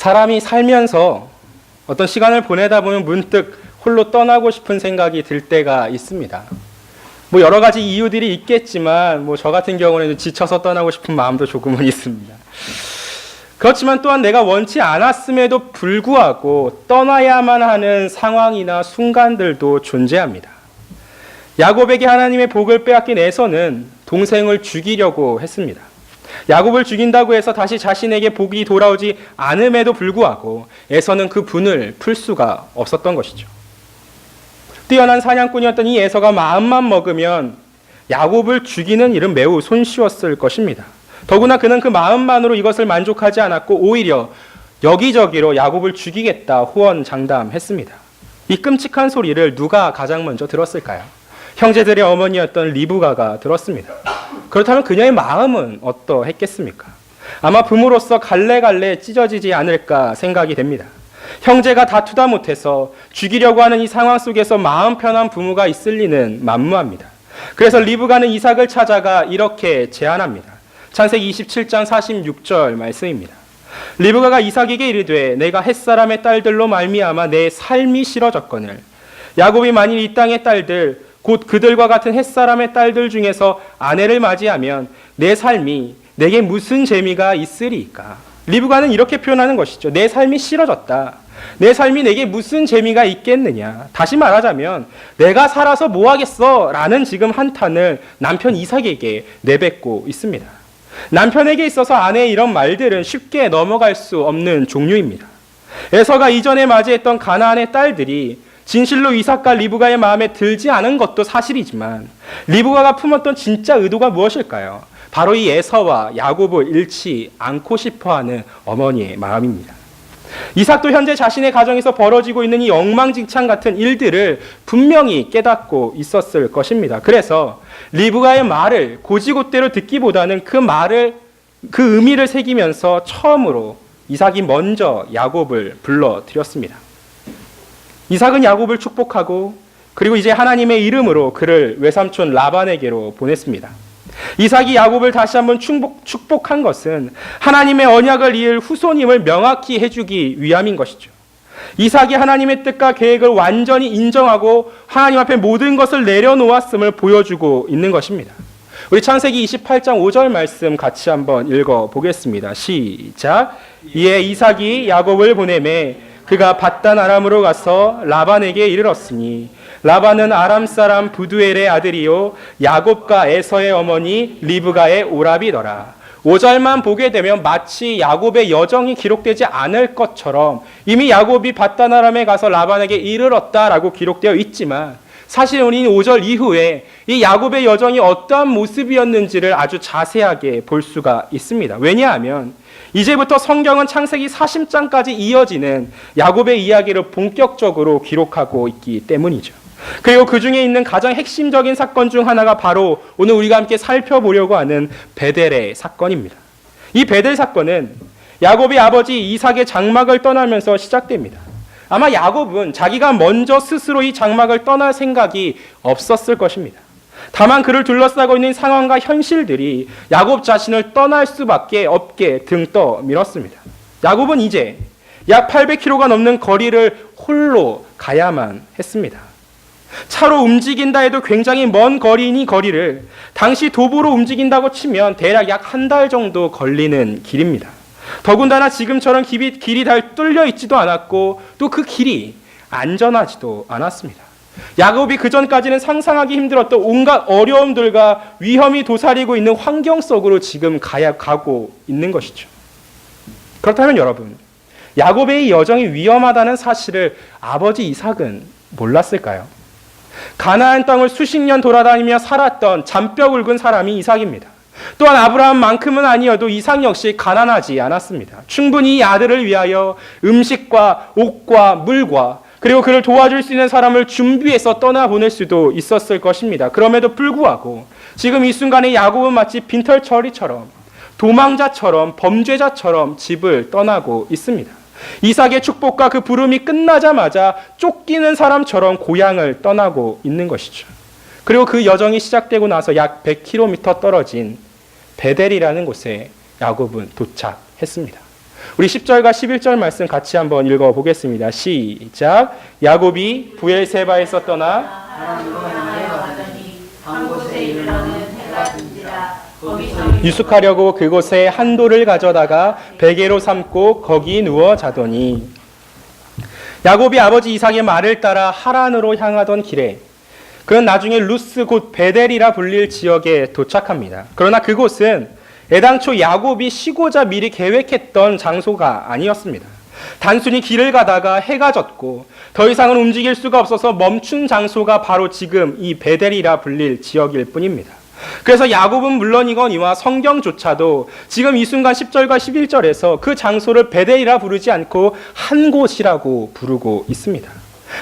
사람이 살면서 어떤 시간을 보내다 보면 문득 홀로 떠나고 싶은 생각이 들 때가 있습니다. 여러 가지 이유들이 있겠지만 저 같은 경우는 지쳐서 떠나고 싶은 마음도 조금은 있습니다. 그렇지만 또한 내가 원치 않았음에도 불구하고 떠나야만 하는 상황이나 순간들도 존재합니다. 야곱에게 하나님의 복을 빼앗긴 에서는 동생을 죽이려고 했습니다. 야곱을 죽인다고 해서 다시 자신에게 복이 돌아오지 않음에도 불구하고 에서는 그 분을 풀 수가 없었던 것이죠. 뛰어난 사냥꾼이었던 이 에서가 마음만 먹으면 야곱을 죽이는 일은 매우 손쉬웠을 것입니다. 더구나 그는 그 마음만으로 이것을 만족하지 않았고 오히려 여기저기로 야곱을 죽이겠다 호언장담했습니다. 이 끔찍한 소리를 누가 가장 먼저 들었을까요? 형제들의 어머니였던 리브가가 들었습니다. 그렇다면 그녀의 마음은 어떠했겠습니까? 아마 부모로서 갈래갈래 찢어지지 않을까 생각이 됩니다. 형제가 다투다 못해서 죽이려고 하는 이 상황 속에서 마음 편한 부모가 있을 리는 만무합니다. 그래서 리브가는 이삭을 찾아가 이렇게 제안합니다. 창세기 27장 46절 말씀입니다. 리브가가 이삭에게 이르되 내가 햇사람의 딸들로 말미암아 내 삶이 싫어졌거늘 야곱이 만일 이 땅의 딸들 곧 그들과 같은 햇사람의 딸들 중에서 아내를 맞이하면 내 삶이 내게 무슨 재미가 있으리이까. 리브가는 이렇게 표현하는 것이죠. 내 삶이 싫어졌다. 내 삶이 내게 무슨 재미가 있겠느냐. 다시 말하자면 내가 살아서 뭐 하겠어? 라는 지금 한탄을 남편 이삭에게 내뱉고 있습니다. 남편에게 있어서 아내의 이런 말들은 쉽게 넘어갈 수 없는 종류입니다. 에서가 이전에 맞이했던 가나안의 딸들이 진실로 이삭과 리브가의 마음에 들지 않은 것도 사실이지만 리브가가 품었던 진짜 의도가 무엇일까요? 바로 이 에서와 야곱을 잃지 않고 싶어하는 어머니의 마음입니다. 이삭도 현재 자신의 가정에서 벌어지고 있는 이 엉망진창 같은 일들을 분명히 깨닫고 있었을 것입니다. 그래서 리브가의 말을 곧이곧대로 듣기보다는 그 의미를 새기면서 처음으로 이삭이 먼저 야곱을 불러들였습니다. 이삭은 야곱을 축복하고 그리고 이제 하나님의 이름으로 그를 외삼촌 라반에게로 보냈습니다. 이삭이 야곱을 다시 한번 축복한 것은 하나님의 언약을 이을 후손임을 명확히 해주기 위함인 것이죠. 이삭이 하나님의 뜻과 계획을 완전히 인정하고 하나님 앞에 모든 것을 내려놓았음을 보여주고 있는 것입니다. 우리 창세기 28장 5절 말씀 같이 한번 읽어보겠습니다. 시작. 이에 이삭이 야곱을 보내매 그가 밧단 아람으로 가서 라반에게 이르렀으니 라반은 아람 사람 부두엘의 아들이요 야곱과 에서의 어머니 리브가의 오라비더라. 5절만 보게 되면 마치 야곱의 여정이 기록되지 않을 것처럼 이미 야곱이 밧단 아람에 가서 라반에게 이르렀다라고 기록되어 있지만 사실 우리는 5절 이후에 이 야곱의 여정이 어떠한 모습이었는지를 아주 자세하게 볼 수가 있습니다. 왜냐하면 이제부터 성경은 창세기 40장까지 이어지는 야곱의 이야기를 본격적으로 기록하고 있기 때문이죠. 그리고 그 중에 있는 가장 핵심적인 사건 중 하나가 바로 오늘 우리가 함께 살펴보려고 하는 베델의 사건입니다. 이 베델 사건은 야곱의 아버지 이삭의 장막을 떠나면서 시작됩니다. 아마 야곱은 자기가 먼저 스스로 이 장막을 떠날 생각이 없었을 것입니다. 다만 그를 둘러싸고 있는 상황과 현실들이 야곱 자신을 떠날 수밖에 없게 등 떠밀었습니다. 야곱은 이제 약 800km가 넘는 거리를 홀로 가야만 했습니다. 차로 움직인다 해도 굉장히 먼 거리인 이 거리를 당시 도보로 움직인다고 치면 대략 약 한 달 정도 걸리는 길입니다. 더군다나 지금처럼 길이 잘 뚫려 있지도 않았고 또 그 길이 안전하지도 않았습니다. 야곱이 그전까지는 상상하기 힘들었던 온갖 어려움들과 위험이 도사리고 있는 환경 속으로 지금 가고 있는 것이죠. 그렇다면 여러분, 야곱의 이 여정이 위험하다는 사실을 아버지 이삭은 몰랐을까요? 가나안 땅을 수십 년 돌아다니며 살았던 잔뼈 굵은 사람이 이삭입니다. 또한 아브라함만큼은 아니어도 이삭 역시 가난하지 않았습니다. 충분히 이 아들을 위하여 음식과 옷과 물과 그리고 그를 도와줄 수 있는 사람을 준비해서 떠나보낼 수도 있었을 것입니다. 그럼에도 불구하고 지금 이 순간에 야곱은 마치 빈털터리처럼 도망자처럼 범죄자처럼 집을 떠나고 있습니다. 이삭의 축복과 그 부름이 끝나자마자 쫓기는 사람처럼 고향을 떠나고 있는 것이죠. 그리고 그 여정이 시작되고 나서 약 100km 떨어진 베델이라는 곳에 야곱은 도착했습니다. 우리 10절과 11절 말씀 같이 한번 읽어보겠습니다. 시작. 야곱이 부엘세바에서 떠나 유숙하려고 그곳에 한 돌을 가져다가 베개로 삼고 거기 누워 자더니 야곱이 아버지 이삭의 말을 따라 하란으로 향하던 길에 그는 나중에 루스 곧 베델이라 불릴 지역에 도착합니다. 그러나 그곳은 애당초 야곱이 쉬고자 미리 계획했던 장소가 아니었습니다. 단순히 길을 가다가 해가 졌고 더 이상은 움직일 수가 없어서 멈춘 장소가 바로 지금 이 베델이라 불릴 지역일 뿐입니다. 그래서 야곱은 물론이거니와 성경조차도 지금 이 순간 10절과 11절에서 그 장소를 베델이라 부르지 않고 한 곳이라고 부르고 있습니다.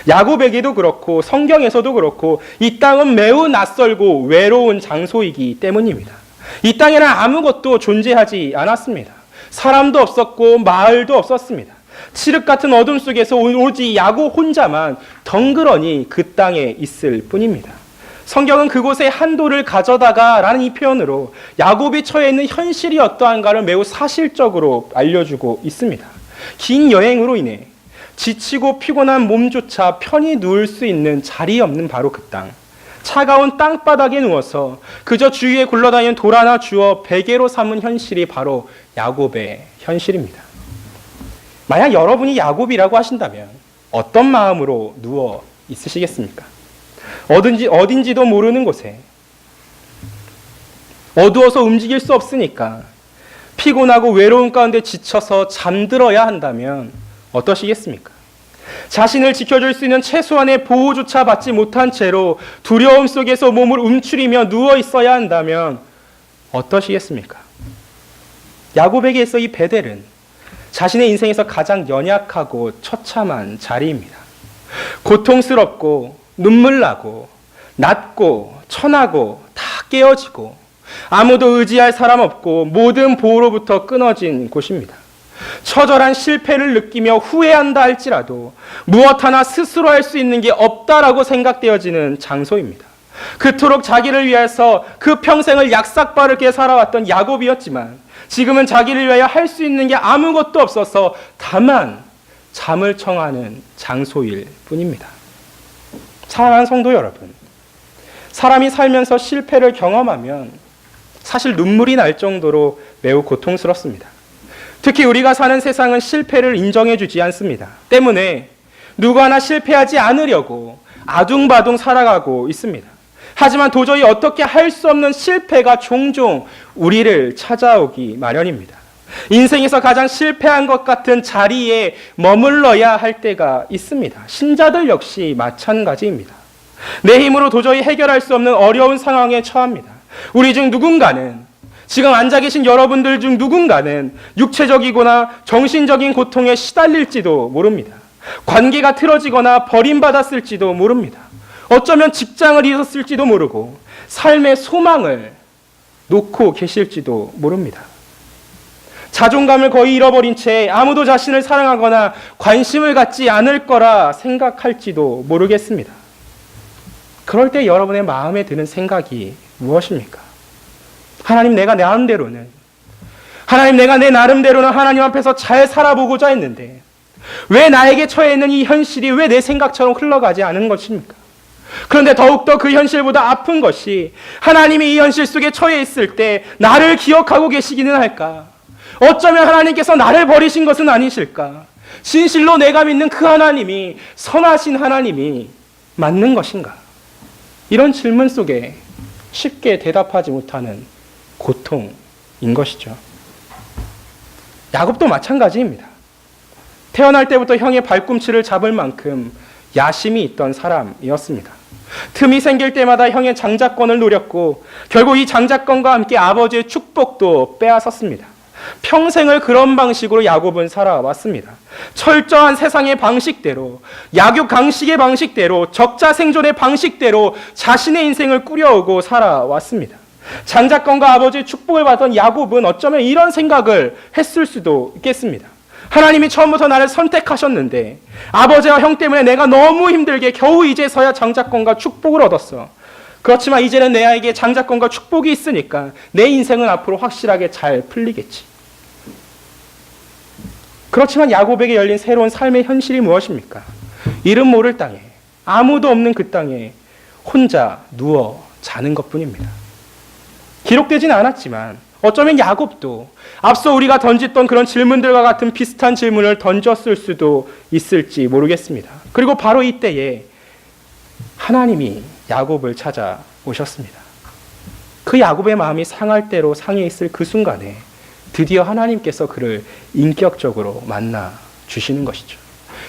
야곱에게도 그렇고 성경에서도 그렇고 이 땅은 매우 낯설고 외로운 장소이기 때문입니다. 이 땅에는 아무것도 존재하지 않았습니다. 사람도 없었고 마을도 없었습니다. 칠흑 같은 어둠 속에서 오직 야곱 혼자만 덩그러니 그 땅에 있을 뿐입니다. 성경은 그곳에 한 돌을 가져다가 라는 이 표현으로 야곱이 처해 있는 현실이 어떠한가를 매우 사실적으로 알려주고 있습니다. 긴 여행으로 인해 지치고 피곤한 몸조차 편히 누울 수 있는 자리 없는 바로 그 땅. 차가운 땅바닥에 누워서 그저 주위에 굴러다니는 돌 하나 주워 베개로 삼은 현실이 바로 야곱의 현실입니다. 만약 여러분이 야곱이라고 하신다면 어떤 마음으로 누워 있으시겠습니까? 어딘지도 모르는 곳에 어두워서 움직일 수 없으니까 피곤하고 외로운 가운데 지쳐서 잠들어야 한다면 어떠시겠습니까? 자신을 지켜줄 수 있는 최소한의 보호조차 받지 못한 채로 두려움 속에서 몸을 움츠리며 누워 있어야 한다면 어떠시겠습니까? 야곱에게 있어 이 베델은 자신의 인생에서 가장 연약하고 처참한 자리입니다. 고통스럽고 눈물나고 낮고 천하고 다 깨어지고 아무도 의지할 사람 없고 모든 보호로부터 끊어진 곳입니다. 처절한 실패를 느끼며 후회한다 할지라도 무엇 하나 스스로 할 수 있는 게 없다라고 생각되어지는 장소입니다. 그토록 자기를 위해서 그 평생을 약삭빠르게 살아왔던 야곱이었지만 지금은 자기를 위하여 할 수 있는 게 아무것도 없어서 다만 잠을 청하는 장소일 뿐입니다. 사랑하는 성도 여러분, 사람이 살면서 실패를 경험하면 사실 눈물이 날 정도로 매우 고통스럽습니다. 특히 우리가 사는 세상은 실패를 인정해주지 않습니다. 때문에 누구 하나 실패하지 않으려고 아둥바둥 살아가고 있습니다. 하지만 도저히 어떻게 할 수 없는 실패가 종종 우리를 찾아오기 마련입니다. 인생에서 가장 실패한 것 같은 자리에 머물러야 할 때가 있습니다. 신자들 역시 마찬가지입니다. 내 힘으로 도저히 해결할 수 없는 어려운 상황에 처합니다. 우리 중 누군가는 지금 앉아 계신 여러분들 중 누군가는 육체적이거나 정신적인 고통에 시달릴지도 모릅니다. 관계가 틀어지거나 버림받았을지도 모릅니다. 어쩌면 직장을 잃었을지도 모르고 삶의 소망을 놓고 계실지도 모릅니다. 자존감을 거의 잃어버린 채 아무도 자신을 사랑하거나 관심을 갖지 않을 거라 생각할지도 모르겠습니다. 그럴 때 여러분의 마음에 드는 생각이 무엇입니까? 하나님, 내가 내 마음대로는, 하나님, 내가 내 나름대로는 하나님 앞에서 잘 살아보고자 했는데 왜 나에게 처해 있는 이 현실이 왜 내 생각처럼 흘러가지 않은 것입니까? 그런데 더욱더 그 현실보다 아픈 것이 하나님이 이 현실 속에 처해 있을 때 나를 기억하고 계시기는 할까? 어쩌면 하나님께서 나를 버리신 것은 아니실까? 진실로 내가 믿는 그 하나님이 선하신 하나님이 맞는 것인가? 이런 질문 속에 쉽게 대답하지 못하는 고통인 것이죠. 야곱도 마찬가지입니다. 태어날 때부터 형의 발꿈치를 잡을 만큼 야심이 있던 사람이었습니다. 틈이 생길 때마다 형의 장자권을 노렸고 결국 이 장자권과 함께 아버지의 축복도 빼앗았습니다. 평생을 그런 방식으로 야곱은 살아왔습니다. 철저한 세상의 방식대로, 약육 강식의 방식대로, 적자 생존의 방식대로 자신의 인생을 꾸려오고 살아왔습니다. 장자권과 아버지의 축복을 받던 야곱은 어쩌면 이런 생각을 했을 수도 있겠습니다. 하나님이 처음부터 나를 선택하셨는데 아버지와 형 때문에 내가 너무 힘들게 겨우 이제서야 장자권과 축복을 얻었어. 그렇지만 이제는 내에게 장자권과 축복이 있으니까 내 인생은 앞으로 확실하게 잘 풀리겠지. 그렇지만 야곱에게 열린 새로운 삶의 현실이 무엇입니까? 이름 모를 땅에, 아무도 없는 그 땅에 혼자 누워 자는 것뿐입니다. 기록되진 않았지만 어쩌면 야곱도 앞서 우리가 던졌던 그런 질문들과 같은 비슷한 질문을 던졌을 수도 있을지 모르겠습니다. 그리고 바로 이때에 하나님이 야곱을 찾아오셨습니다. 그 야곱의 마음이 상할 대로 상해 있을 그 순간에 드디어 하나님께서 그를 인격적으로 만나 주시는 것이죠.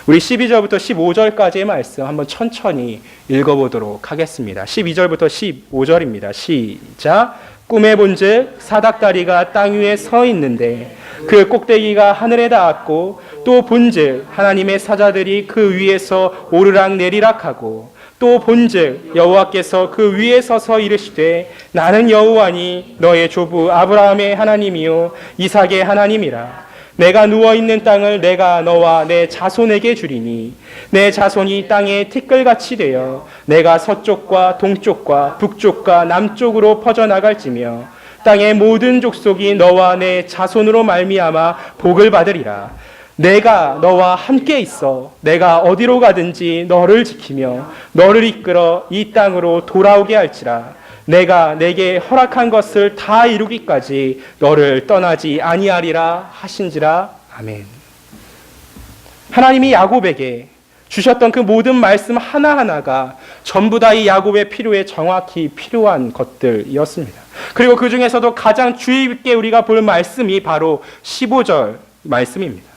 우리 12절부터 15절까지의 말씀 한번 천천히 읽어보도록 하겠습니다. 12절부터 15절입니다. 시작. 꿈에 본즉 사닥다리가 땅 위에 서 있는데 그 꼭대기가 하늘에 닿았고, 또 본즉 하나님의 사자들이 그 위에서 오르락 내리락 하고, 또 본즉 여호와께서 그 위에 서서 이르시되 나는 여호와니 너의 조부 아브라함의 하나님이요 이삭의 하나님이라. 내가 누워있는 땅을 내가 너와 내 자손에게 주리니 내 자손이 땅에 티끌같이 되어 내가 서쪽과 동쪽과 북쪽과 남쪽으로 퍼져나갈지며 땅의 모든 족속이 너와 내 자손으로 말미암아 복을 받으리라. 내가 너와 함께 있어 내가 어디로 가든지 너를 지키며 너를 이끌어 이 땅으로 돌아오게 할지라. 내가 내게 허락한 것을 다 이루기까지 너를 떠나지 아니하리라 하신지라. 아멘. 하나님이 야곱에게 주셨던 그 모든 말씀 하나하나가 전부 다 이 야곱의 필요에 정확히 필요한 것들이었습니다. 그리고 그 중에서도 가장 주의 깊게 우리가 볼 말씀이 바로 15절 말씀입니다.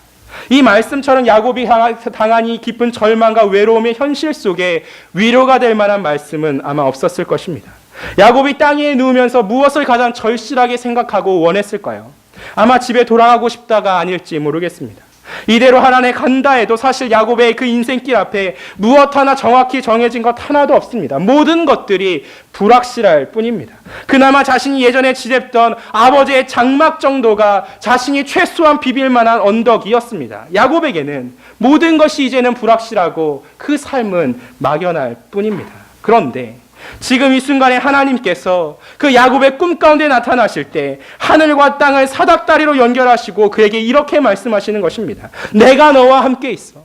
이 말씀처럼 야곱이 당한 이 깊은 절망과 외로움의 현실 속에 위로가 될 만한 말씀은 아마 없었을 것입니다. 야곱이 땅 위에 누우면서 무엇을 가장 절실하게 생각하고 원했을까요? 아마 집에 돌아가고 싶다가 아닐지 모르겠습니다. 이대로 하나님 간다 해도 사실 야곱의 그 인생길 앞에 무엇 하나 정확히 정해진 것 하나도 없습니다. 모든 것들이 불확실할 뿐입니다. 그나마 자신이 예전에 지냈던 아버지의 장막 정도가 자신이 최소한 비빌 만한 언덕이었습니다. 야곱에게는 모든 것이 이제는 불확실하고 그 삶은 막연할 뿐입니다. 그런데 지금 이 순간에 하나님께서 그 야곱의 꿈 가운데 나타나실 때 하늘과 땅을 사닥다리로 연결하시고 그에게 이렇게 말씀하시는 것입니다. 내가 너와 함께 있어.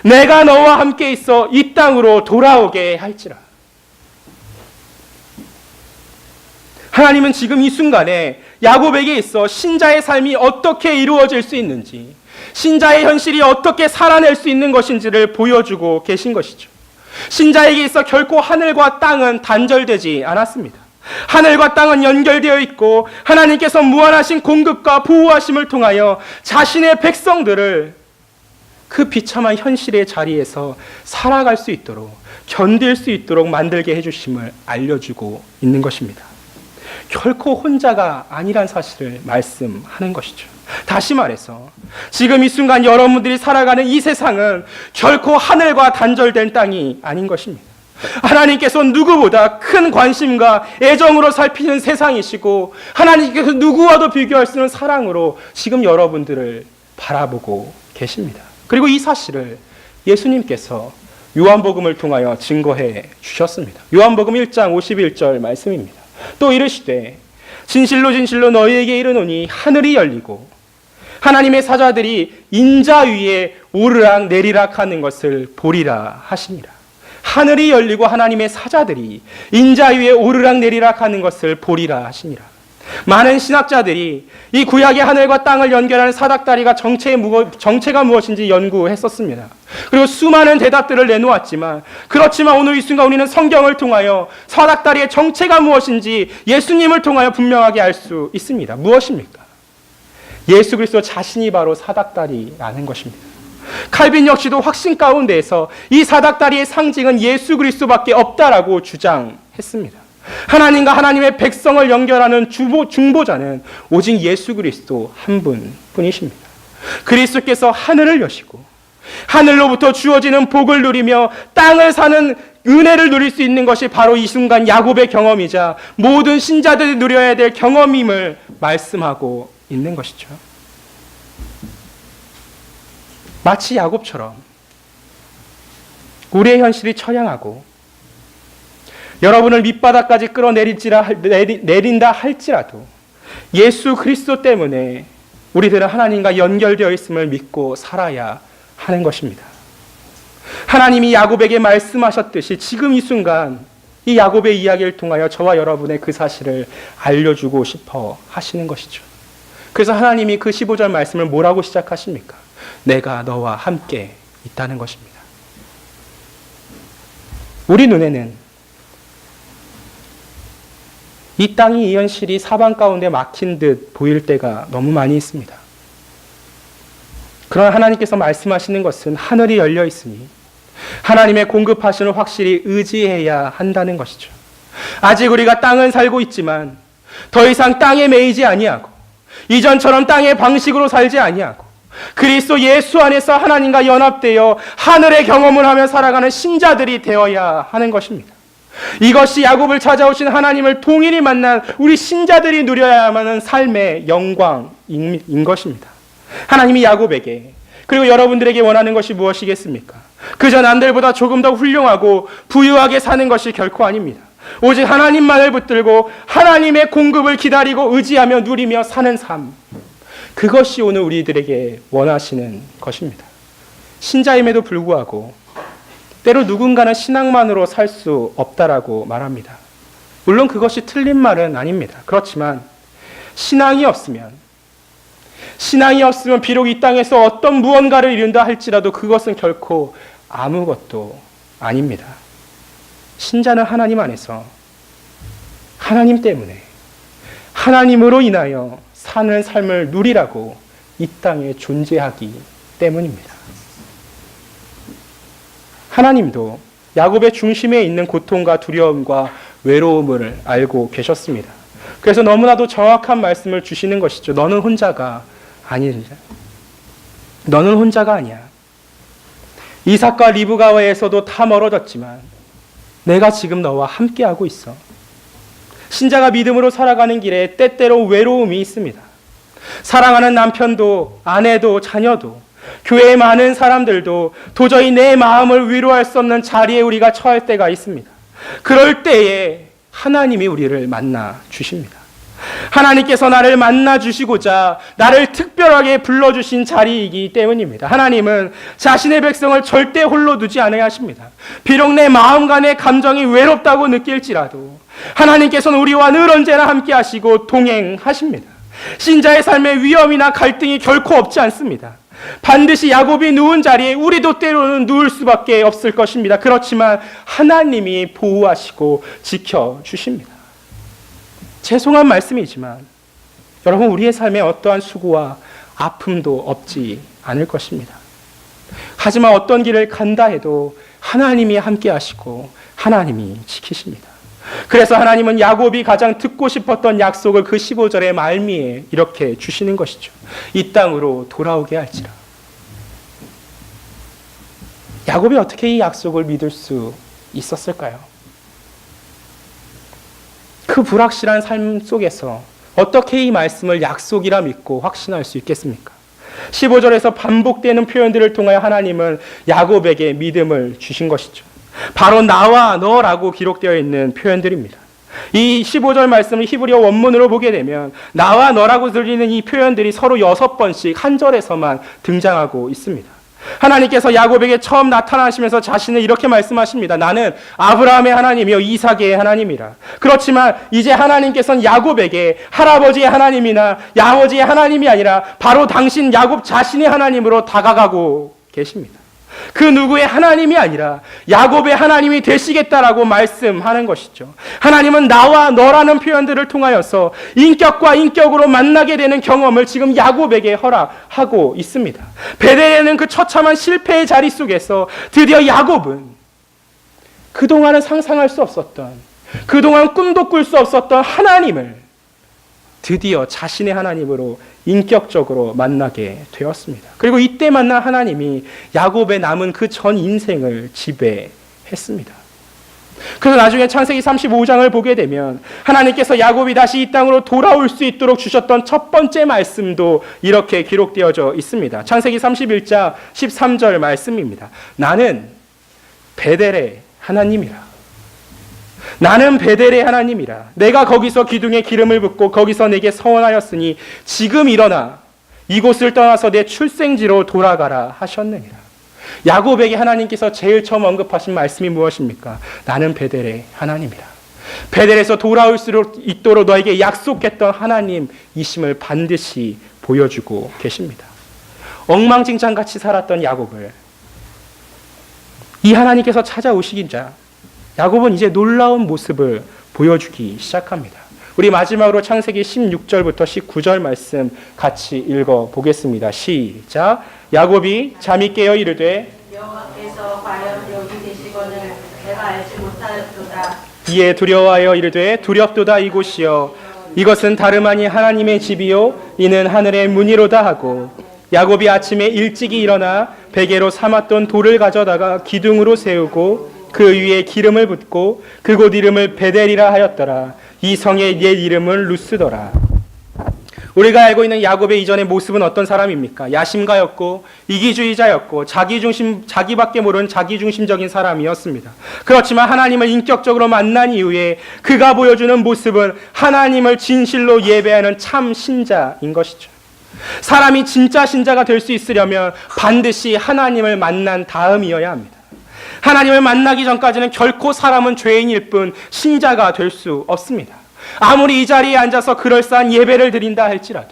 내가 너와 함께 있어 이 땅으로 돌아오게 할지라. 하나님은 지금 이 순간에 야곱에게 있어 신자의 삶이 어떻게 이루어질 수 있는지, 신자의 현실이 어떻게 살아낼 수 있는 것인지를 보여주고 계신 것이죠. 신자에게 있어 결코 하늘과 땅은 단절되지 않았습니다. 하늘과 땅은 연결되어 있고 하나님께서 무한하신 공급과 보호하심을 통하여 자신의 백성들을 그 비참한 현실의 자리에서 살아갈 수 있도록, 견딜 수 있도록 만들게 해주심을 알려주고 있는 것입니다. 결코 혼자가 아니란 사실을 말씀하는 것이죠. 다시 말해서 지금 이 순간 여러분들이 살아가는 이 세상은 결코 하늘과 단절된 땅이 아닌 것입니다. 하나님께서 누구보다 큰 관심과 애정으로 살피는 세상이시고 하나님께서 누구와도 비교할 수 없는 사랑으로 지금 여러분들을 바라보고 계십니다. 그리고 이 사실을 예수님께서 요한복음을 통하여 증거해 주셨습니다. 요한복음 1장 51절 말씀입니다. 또 이르시되 진실로 진실로 너희에게 이르노니 하늘이 열리고 하나님의 사자들이 인자 위에 오르락 내리락 하는 것을 보리라 하시니라. 하늘이 열리고 하나님의 사자들이 인자 위에 오르락 내리락 하는 것을 보리라 하시니라. 많은 신학자들이 이 구약의 하늘과 땅을 연결하는 사닥다리가 정체가 무엇인지 연구했었습니다. 그리고 수많은 대답들을 내놓았지만, 그렇지만 오늘 이 순간 우리는 성경을 통하여 사닥다리의 정체가 무엇인지 예수님을 통하여 분명하게 알 수 있습니다. 무엇입니까? 예수 그리스도 자신이 바로 사닥다리라는 것입니다. 칼빈 역시도 확신 가운데에서 이 사닥다리의 상징은 예수 그리스도밖에 없다라고 주장했습니다. 하나님과 하나님의 백성을 연결하는 중보자는 오직 예수 그리스도 한 분뿐이십니다. 그리스도께서 하늘을 여시고 하늘로부터 주어지는 복을 누리며 땅을 사는 은혜를 누릴 수 있는 것이 바로 이 순간 야곱의 경험이자 모든 신자들이 누려야 될 경험임을 말씀하고 있는 것이죠. 마치 야곱처럼 우리의 현실이 처량하고 여러분을 밑바닥까지 끌어내린다 할지라도 예수 그리스도 때문에 우리들은 하나님과 연결되어 있음을 믿고 살아야 하는 것입니다. 하나님이 야곱에게 말씀하셨듯이 지금 이 순간 이 야곱의 이야기를 통하여 저와 여러분의 그 사실을 알려주고 싶어 하시는 것이죠. 그래서 하나님이 그 15절 말씀을 뭐라고 시작하십니까? 내가 너와 함께 있다는 것입니다. 우리 눈에는 이 땅이 이 현실이 사방 가운데 막힌 듯 보일 때가 너무 많이 있습니다. 그러나 하나님께서 말씀하시는 것은 하늘이 열려 있으니 하나님의 공급하심을 확실히 의지해야 한다는 것이죠. 아직 우리가 땅은 살고 있지만 더 이상 땅에 매이지 아니하고 이전처럼 땅의 방식으로 살지 아니하고 그리스도 예수 안에서 하나님과 연합되어 하늘의 경험을 하며 살아가는 신자들이 되어야 하는 것입니다. 이것이 야곱을 찾아오신 하나님을 동일히 만난 우리 신자들이 누려야만 하는 삶의 영광인 것입니다. 하나님이 야곱에게 그리고 여러분들에게 원하는 것이 무엇이겠습니까? 그저 남들보다 조금 더 훌륭하고 부유하게 사는 것이 결코 아닙니다. 오직 하나님만을 붙들고 하나님의 공급을 기다리고 의지하며 누리며 사는 삶, 그것이 오늘 우리들에게 원하시는 것입니다. 신자임에도 불구하고 때로 누군가는 신앙만으로 살 수 없다라고 말합니다. 물론 그것이 틀린 말은 아닙니다. 그렇지만 신앙이 없으면 비록 이 땅에서 어떤 무언가를 이룬다 할지라도 그것은 결코 아무것도 아닙니다. 신자는 하나님 안에서 하나님 때문에 하나님으로 인하여 사는 삶을 누리라고 이 땅에 존재하기 때문입니다. 하나님도 야곱의 중심에 있는 고통과 두려움과 외로움을 알고 계셨습니다. 그래서 너무나도 정확한 말씀을 주시는 것이죠. 너는 혼자가 아니다. 너는 혼자가 아니야. 이삭과 리브가에서도 다 멀어졌지만 내가 지금 너와 함께하고 있어. 신자가 믿음으로 살아가는 길에 때때로 외로움이 있습니다. 사랑하는 남편도 아내도 자녀도 교회의 많은 사람들도 도저히 내 마음을 위로할 수 없는 자리에 우리가 처할 때가 있습니다. 그럴 때에 하나님이 우리를 만나 주십니다. 하나님께서 나를 만나 주시고자 나를 특별하게 불러주신 자리이기 때문입니다. 하나님은 자신의 백성을 절대 홀로 두지 않아야 하십니다. 비록 내 마음과 내 감정이 외롭다고 느낄지라도 하나님께서는 우리와 늘 언제나 함께 하시고 동행하십니다. 신자의 삶에 위험이나 갈등이 결코 없지 않습니다. 반드시 야곱이 누운 자리에 우리도 때로는 누울 수밖에 없을 것입니다. 그렇지만 하나님이 보호하시고 지켜주십니다. 죄송한 말씀이지만 여러분, 우리의 삶에 어떠한 수고와 아픔도 없지 않을 것입니다. 하지만 어떤 길을 간다 해도 하나님이 함께 하시고 하나님이 지키십니다. 그래서 하나님은 야곱이 가장 듣고 싶었던 약속을 그 15절의 말미에 이렇게 주시는 것이죠. 이 땅으로 돌아오게 할지라. 야곱이 어떻게 이 약속을 믿을 수 있었을까요? 그 불확실한 삶 속에서 어떻게 이 말씀을 약속이라 믿고 확신할 수 있겠습니까? 15절에서 반복되는 표현들을 통하여 하나님은 야곱에게 믿음을 주신 것이죠. 바로 나와 너라고 기록되어 있는 표현들입니다. 이 15절 말씀을 히브리어 원문으로 보게 되면 나와 너라고 들리는 이 표현들이 서로 6번씩 한 절에서만 등장하고 있습니다. 하나님께서 야곱에게 처음 나타나시면서 자신을 이렇게 말씀하십니다. 나는 아브라함의 하나님이요 이삭의 하나님이라. 그렇지만 이제 하나님께서는 야곱에게 할아버지의 하나님이나 아버지의 하나님이 아니라 바로 당신 야곱 자신의 하나님으로 다가가고 계십니다. 그 누구의 하나님이 아니라 야곱의 하나님이 되시겠다라고 말씀하는 것이죠. 하나님은 나와 너라는 표현들을 통하여서 인격과 인격으로 만나게 되는 경험을 지금 야곱에게 허락하고 있습니다. 베델에는 그 처참한 실패의 자리 속에서 드디어 야곱은 그동안은 상상할 수 없었던, 그동안 꿈도 꿀 수 없었던 하나님을 드디어 자신의 하나님으로 인격적으로 만나게 되었습니다. 그리고 이때 만난 하나님이 야곱의 남은 그 전 인생을 지배했습니다. 그래서 나중에 창세기 35장을 보게 되면 하나님께서 야곱이 다시 이 땅으로 돌아올 수 있도록 주셨던 첫 번째 말씀도 이렇게 기록되어져 있습니다. 창세기 31장 13절 말씀입니다. 나는 베델의 하나님이라. 나는 베델의 하나님이라. 내가 거기서 기둥에 기름을 붓고 거기서 내게 서원하였으니 지금 일어나 이곳을 떠나서 내 출생지로 돌아가라 하셨느니라. 야곱에게 하나님께서 제일 처음 언급하신 말씀이 무엇입니까? 나는 베델의 하나님이라. 베델에서 돌아올 수 있도록 너에게 약속했던 하나님이심을 반드시 보여주고 계십니다. 엉망진창같이 살았던 야곱을 이 하나님께서 찾아오시긴자 야곱은 이제 놀라운 모습을 보여주기 시작합니다. 우리 마지막으로 창세기 16절부터 19절 말씀 같이 읽어보겠습니다. 시작. 야곱이 잠이 깨어 이르되 여호와께서 과연 여기 계시거늘 내가 알지 못하였도다. 이에 두려워하여 이르되 두렵도다 이곳이여 이것은 다름 아니 하나님의 집이요 이는 하늘의 문이로다 하고 야곱이 아침에 일찍이 일어나 베개로 삼았던 돌을 가져다가 기둥으로 세우고 그 위에 기름을 붓고 그곳 이름을 베델이라 하였더라. 이 성의 옛 이름은 루스더라. 우리가 알고 있는 야곱의 이전의 모습은 어떤 사람입니까? 야심가였고 이기주의자였고 자기밖에 모르는 자기중심적인 사람이었습니다. 그렇지만 하나님을 인격적으로 만난 이후에 그가 보여주는 모습은 하나님을 진실로 예배하는 참 신자인 것이죠. 사람이 진짜 신자가 될 수 있으려면 반드시 하나님을 만난 다음이어야 합니다. 하나님을 만나기 전까지는 결코 사람은 죄인일 뿐 신자가 될 수 없습니다. 아무리 이 자리에 앉아서 그럴싸한 예배를 드린다 할지라도,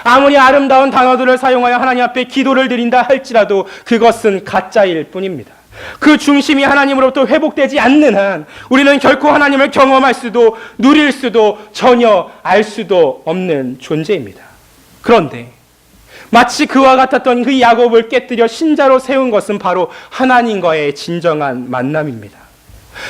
아무리 아름다운 단어들을 사용하여 하나님 앞에 기도를 드린다 할지라도 그것은 가짜일 뿐입니다. 그 중심이 하나님으로부터 회복되지 않는 한 우리는 결코 하나님을 경험할 수도 누릴 수도 전혀 알 수도 없는 존재입니다. 그런데 마치 그와 같았던 그 야곱을 깨뜨려 신자로 세운 것은 바로 하나님과의 진정한 만남입니다.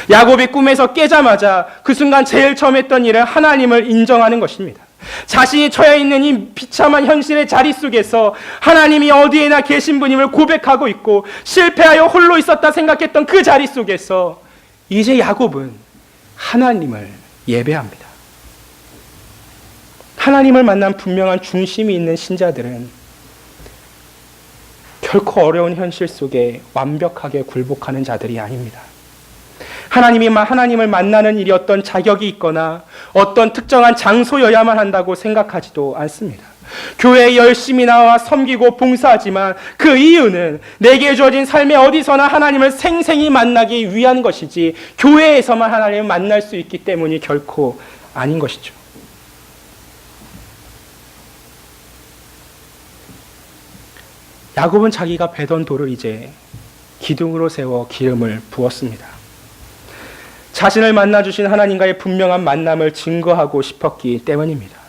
야곱이 꿈에서 깨자마자 그 순간 제일 처음 했던 일은 하나님을 인정하는 것입니다. 자신이 처해 있는 이 비참한 현실의 자리 속에서 하나님이 어디에나 계신 분임을 고백하고 있고 실패하여 홀로 있었다 생각했던 그 자리 속에서 이제 야곱은 하나님을 예배합니다. 하나님을 만난 분명한 중심이 있는 신자들은 결코 어려운 현실 속에 완벽하게 굴복하는 자들이 아닙니다. 하나님을 만나는 일이 어떤 자격이 있거나 어떤 특정한 장소여야만 한다고 생각하지도 않습니다. 교회에 열심히 나와 섬기고 봉사하지만 그 이유는 내게 주어진 삶의 어디서나 하나님을 생생히 만나기 위한 것이지 교회에서만 하나님을 만날 수 있기 때문이 결코 아닌 것이죠. 야곱은 자기가 베던 돌을 이제 기둥으로 세워 기름을 부었습니다. 자신을 만나주신 하나님과의 분명한 만남을 증거하고 싶었기 때문입니다.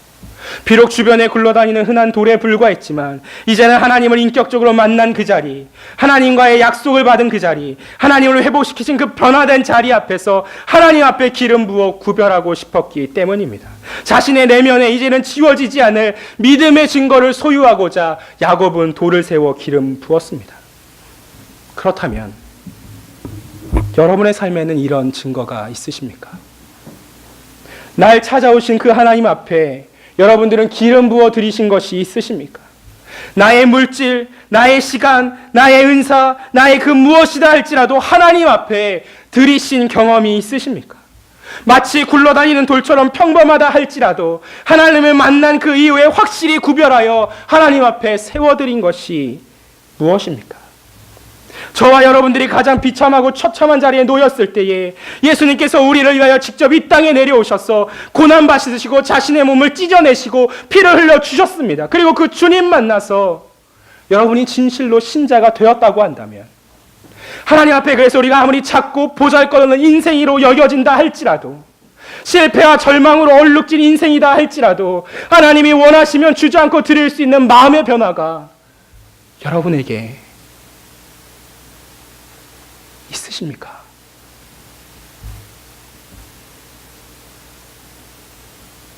비록 주변에 굴러다니는 흔한 돌에 불과했지만 이제는 하나님을 인격적으로 만난 그 자리, 하나님과의 약속을 받은 그 자리, 하나님을 회복시키신 그 변화된 자리 앞에서 하나님 앞에 기름 부어 구별하고 싶었기 때문입니다. 자신의 내면에 이제는 지워지지 않을 믿음의 증거를 소유하고자 야곱은 돌을 세워 기름 부었습니다. 그렇다면 여러분의 삶에는 이런 증거가 있으십니까? 날 찾아오신 그 하나님 앞에 여러분들은 기름 부어 드리신 것이 있으십니까? 나의 물질, 나의 시간, 나의 은사, 나의 그 무엇이다 할지라도 하나님 앞에 드리신 경험이 있으십니까? 마치 굴러다니는 돌처럼 평범하다 할지라도 하나님을 만난 그 이후에 확실히 구별하여 하나님 앞에 세워드린 것이 무엇입니까? 저와 여러분들이 가장 비참하고 처참한 자리에 놓였을 때에 예수님께서 우리를 위하여 직접 이 땅에 내려오셔서 고난받으시고 자신의 몸을 찢어내시고 피를 흘려 주셨습니다. 그리고 그 주님 만나서 여러분이 진실로 신자가 되었다고 한다면 하나님 앞에 그래서 우리가 아무리 작고 보잘것없는 인생으로 여겨진다 할지라도 실패와 절망으로 얼룩진 인생이다 할지라도 하나님이 원하시면 주저앉고 드릴 수 있는 마음의 변화가 여러분에게 있으십니까?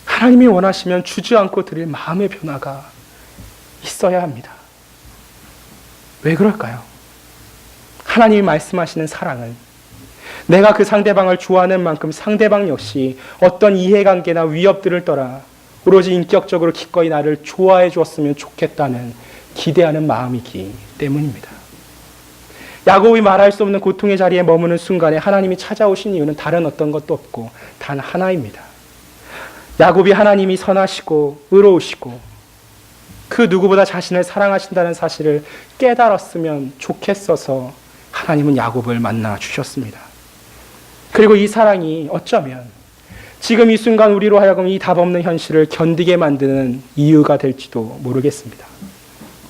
하나님이 원하시면 주저앉고 드릴 마음의 변화가 있어야 합니다. 왜 그럴까요? 하나님이 말씀하시는 사랑은 내가 그 상대방을 좋아하는 만큼 상대방 역시 어떤 이해관계나 위협들을 떠나 오로지 인격적으로 기꺼이 나를 좋아해 주었으면 좋겠다는 기대하는 마음이기 때문입니다. 야곱이 말할 수 없는 고통의 자리에 머무는 순간에 하나님이 찾아오신 이유는 다른 어떤 것도 없고 단 하나입니다. 야곱이 하나님이 선하시고 의로우시고 그 누구보다 자신을 사랑하신다는 사실을 깨달았으면 좋겠어서 하나님은 야곱을 만나 주셨습니다. 그리고 이 사랑이 어쩌면 지금 이 순간 우리로 하여금 이 답 없는 현실을 견디게 만드는 이유가 될지도 모르겠습니다.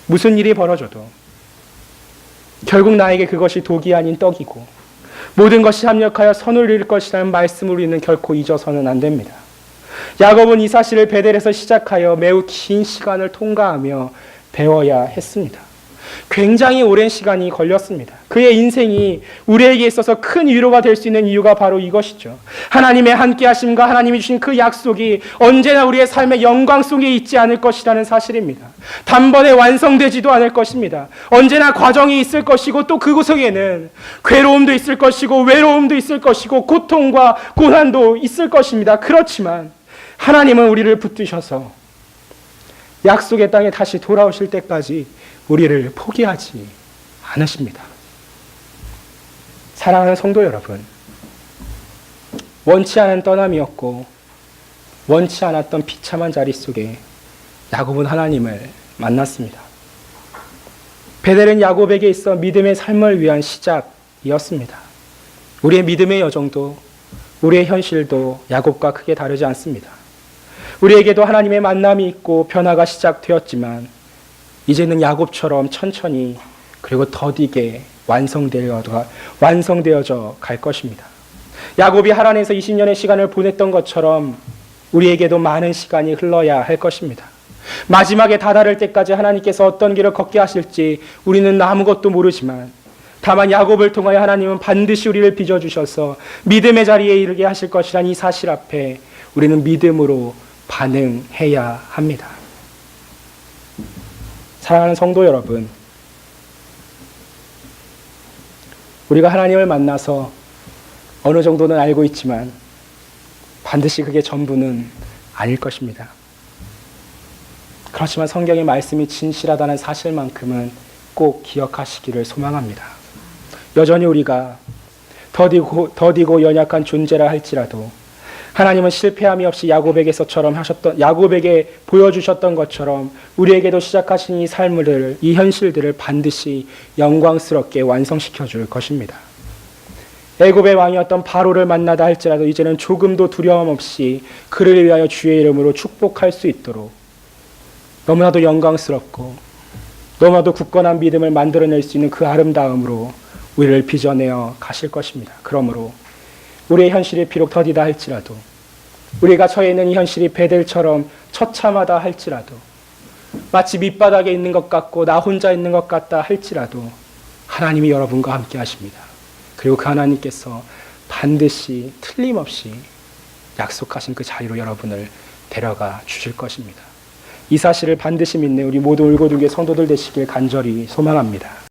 무슨 일이 벌어져도 결국 나에게 그것이 독이 아닌 떡이고 모든 것이 합력하여 선을 이룰 것이라는 말씀을 우리는 결코 잊어서는 안 됩니다. 야곱은 이 사실을 베델에서 시작하여 매우 긴 시간을 통과하며 배워야 했습니다. 굉장히 오랜 시간이 걸렸습니다. 그의 인생이 우리에게 있어서 큰 위로가 될 수 있는 이유가 바로 이것이죠. 하나님의 함께하심과 하나님이 주신 그 약속이 언제나 우리의 삶의 영광 속에 있지 않을 것이라는 사실입니다. 단번에 완성되지도 않을 것입니다. 언제나 과정이 있을 것이고 또 그 속에는 괴로움도 있을 것이고 외로움도 있을 것이고 고통과 고난도 있을 것입니다. 그렇지만 하나님은 우리를 붙드셔서 약속의 땅에 다시 돌아오실 때까지 우리를 포기하지 않으십니다. 사랑하는 성도 여러분, 원치 않은 떠남이었고 원치 않았던 비참한 자리 속에 야곱은 하나님을 만났습니다. 베델은 야곱에게 있어 믿음의 삶을 위한 시작이었습니다. 우리의 믿음의 여정도 우리의 현실도 야곱과 크게 다르지 않습니다. 우리에게도 하나님의 만남이 있고 변화가 시작되었지만 이제는 야곱처럼 천천히 그리고 더디게 완성되어져 갈 것입니다. 야곱이 하란에서 20년의 시간을 보냈던 것처럼 우리에게도 많은 시간이 흘러야 할 것입니다. 마지막에 다다를 때까지 하나님께서 어떤 길을 걷게 하실지 우리는 아무것도 모르지만 다만 야곱을 통하여 하나님은 반드시 우리를 빚어주셔서 믿음의 자리에 이르게 하실 것이란 이 사실 앞에 우리는 믿음으로 반응해야 합니다. 사랑하는 성도 여러분, 우리가 하나님을 만나서 어느 정도는 알고 있지만 반드시 그게 전부는 아닐 것입니다. 그렇지만 성경의 말씀이 진실하다는 사실만큼은 꼭 기억하시기를 소망합니다. 여전히 우리가 더디고 연약한 존재라 할지라도 하나님은 실패함이 없이 야곱에게 보여주셨던 것처럼 우리에게도 시작하신 이 삶을, 이 현실들을 반드시 영광스럽게 완성시켜 줄 것입니다. 애굽의 왕이었던 바로를 만나다 할지라도 이제는 조금도 두려움 없이 그를 위하여 주의 이름으로 축복할 수 있도록 너무나도 영광스럽고 너무나도 굳건한 믿음을 만들어낼 수 있는 그 아름다움으로 우리를 빚어내어 가실 것입니다. 그러므로 우리의 현실이 비록 더디다 할지라도 우리가 처해 있는 이 현실이 베델처럼 처참하다 할지라도 마치 밑바닥에 있는 것 같고 나 혼자 있는 것 같다 할지라도 하나님이 여러분과 함께 하십니다. 그리고 그 하나님께서 반드시 틀림없이 약속하신 그 자리로 여러분을 데려가 주실 것입니다. 이 사실을 반드시 믿는 우리 모두 울고들게 성도들 되시길 간절히 소망합니다.